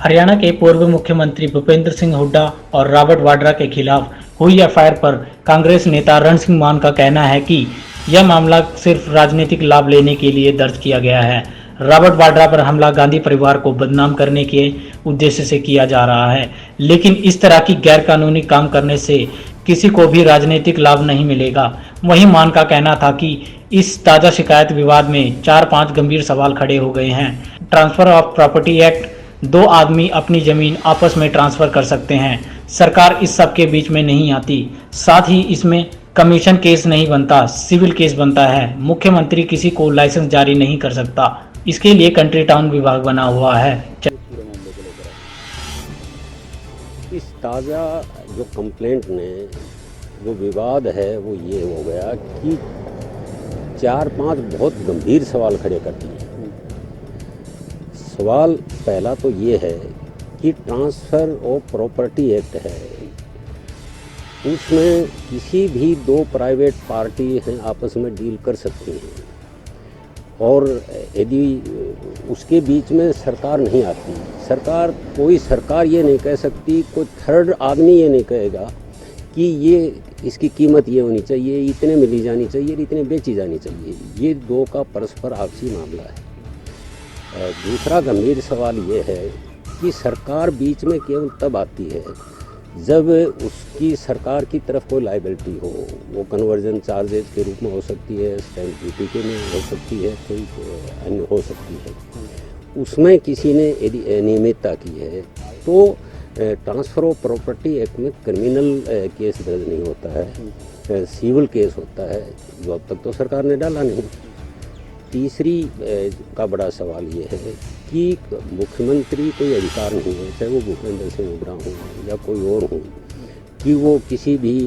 हरियाणा के पूर्व मुख्यमंत्री भूपेंद्र सिंह हुड्डा और रॉबर्ट वाड्रा के खिलाफ हुई एफआईआर पर कांग्रेस नेता रण सिंह मान का कहना है कि यह मामला सिर्फ राजनीतिक लाभ लेने के लिए दर्ज किया गया है। रॉबर्ट वाड्रा पर हमला गांधी परिवार को बदनाम करने के उद्देश्य से किया जा रहा है, लेकिन इस तरह की गैरकानूनी काम करने से किसी को भी राजनीतिक लाभ नहीं मिलेगा। वहीं मान का कहना था कि इस ताजा शिकायत विवाद में 4-5 गंभीर सवाल खड़े हो गए हैं। ट्रांसफर ऑफ प्रॉपर्टी एक्ट, 2 आदमी अपनी जमीन आपस में ट्रांसफर कर सकते हैं, सरकार इस सब के बीच में नहीं आती। साथ ही इसमें कमीशन केस नहीं बनता, सिविल केस बनता है। मुख्यमंत्री किसी को लाइसेंस जारी नहीं कर सकता, इसके लिए कंट्री टाउन विभाग बना हुआ है। इस ताज़ा जो कंप्लेंट ने जो विवाद है वो ये हो गया कि 4-5 बहुत गंभीर सवाल खड़े कर दिए। सवाल पहला तो ये है कि ट्रांसफ़र ऑफ प्रॉपर्टी एक्ट है, उसमें किसी भी 2 प्राइवेट पार्टी हैं आपस में डील कर सकती हैं और यदि उसके बीच में सरकार नहीं आती, कोई सरकार ये नहीं कह सकती, कोई थर्ड आदमी ये नहीं कहेगा कि ये इसकी कीमत ये होनी चाहिए, इतने में ली जानी चाहिए, इतने बेची जानी चाहिए। ये 2 का परस्पर आपसी मामला है। दूसरा गंभीर सवाल ये है कि सरकार बीच में केवल तब आती है जब उसकी सरकार की तरफ कोई लायबिलिटी हो। वो कन्वर्जन चार्जेज के रूप में हो सकती है, स्टैम्प ड्यूटी के में हो सकती है, कोई अन्य हो सकती है। उसमें किसी ने यदि अनियमितता की है तो ट्रांसफ़र ऑफ प्रॉपर्टी एक्ट में क्रिमिनल केस दर्ज नहीं होता है, सिविल केस होता है, जो अब तक तो सरकार ने डाला नहीं। तीसरी का बड़ा सवाल ये है कि मुख्यमंत्री कोई अधिकार नहीं है, चाहे वो भूपेंद्र सिंह हुड्डा हो या कोई और हो, कि वो किसी भी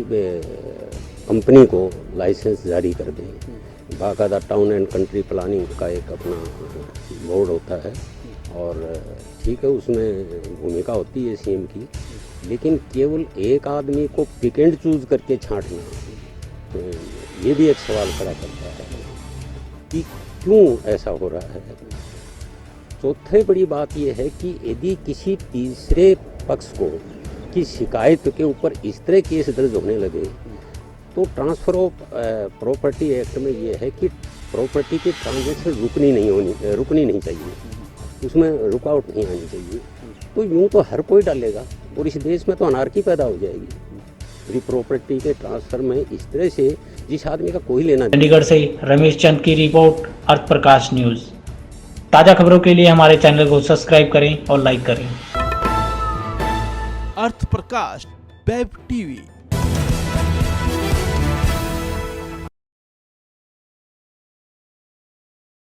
कंपनी को लाइसेंस जारी कर दें। बाकायदा टाउन एंड कंट्री प्लानिंग का एक अपना बोर्ड होता है और ठीक है उसमें भूमिका होती है सीएम की, लेकिन केवल एक आदमी को पिक एंड चूज करके छांटना ये भी एक सवाल खड़ा करता है कि क्यों ऐसा हो रहा है। चौथी बड़ी बात यह है कि यदि किसी तीसरे पक्ष को की शिकायत के ऊपर इस तरह केस दर्ज होने लगे तो ट्रांसफ़र ऑफ प्रॉपर्टी एक्ट में ये है कि प्रॉपर्टी की ट्रांजैक्शन रुकनी नहीं चाहिए, उसमें रुकावट नहीं आनी चाहिए। तो यूँ तो हर कोई डालेगा और इस देश में तो अनार्की पैदा हो जाएगी पूरी प्रॉपर्टी के ट्रांसफ़र में इस तरह से जिस आदमी का कोई लेना। चंडीगढ़ से रमेश चंद की रिपोर्ट, अर्थ प्रकाश न्यूज़। ताज़ा खबरों के लिए हमारे चैनल को सब्सक्राइब करें और लाइक करें। अर्थ प्रकाश वेब टीवी।